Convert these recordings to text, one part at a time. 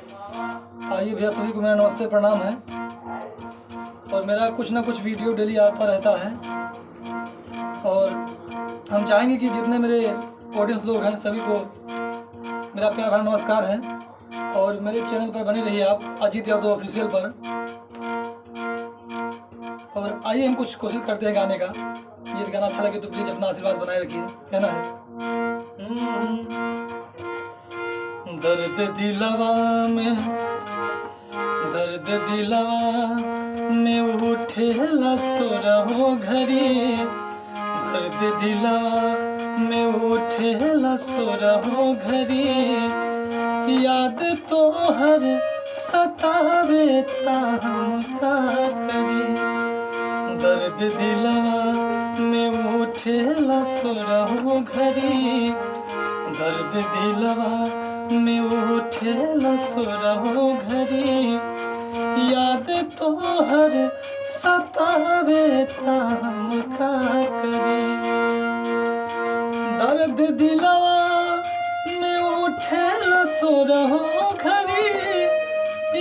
आइए भैया, सभी को मेरा नमस्ते प्रणाम है। और मेरा कुछ ना कुछ वीडियो डेली आता रहता है और हम चाहेंगे कि जितने मेरे ऑडियंस लोग हैं सभी को मेरा प्यार भरा नमस्कार है। और मेरे चैनल पर बने रहिए आप, अजीत यादव ऑफिशियल पर। और आइए हम कुछ कोशिश करते हैं गाने का। ये गाना अच्छा लगे तो प्लीज़ अपना आशीर्वाद बनाए रखिए, कहना है। दर्द दिलवा में, दर्द दिलवा में उठेला सोरहो घड़ी, दर्द दिलवा में उठेला सोरहो घड़ी, याद तो हर सतावे ता हम का करी। दर्द दिलवा में उठेला सोरहो घड़ी, दर्द दिलवा में उठेला सोरहो घड़ी, याद तो हर सतावे ता हम का करी। दर्द दिलवा में उठेला सोरहो घड़ी,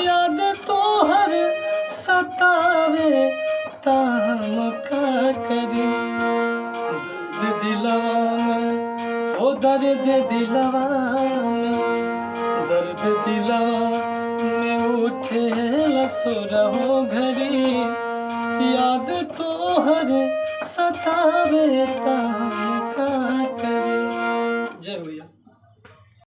याद तो हर सतावे ता हम का करी। दर्द दिलवा में, ओ दर्द दिलवा में, दर्द दिलवा में उठेला सोरहो घड़ी, याद तो हर सतावे ता हम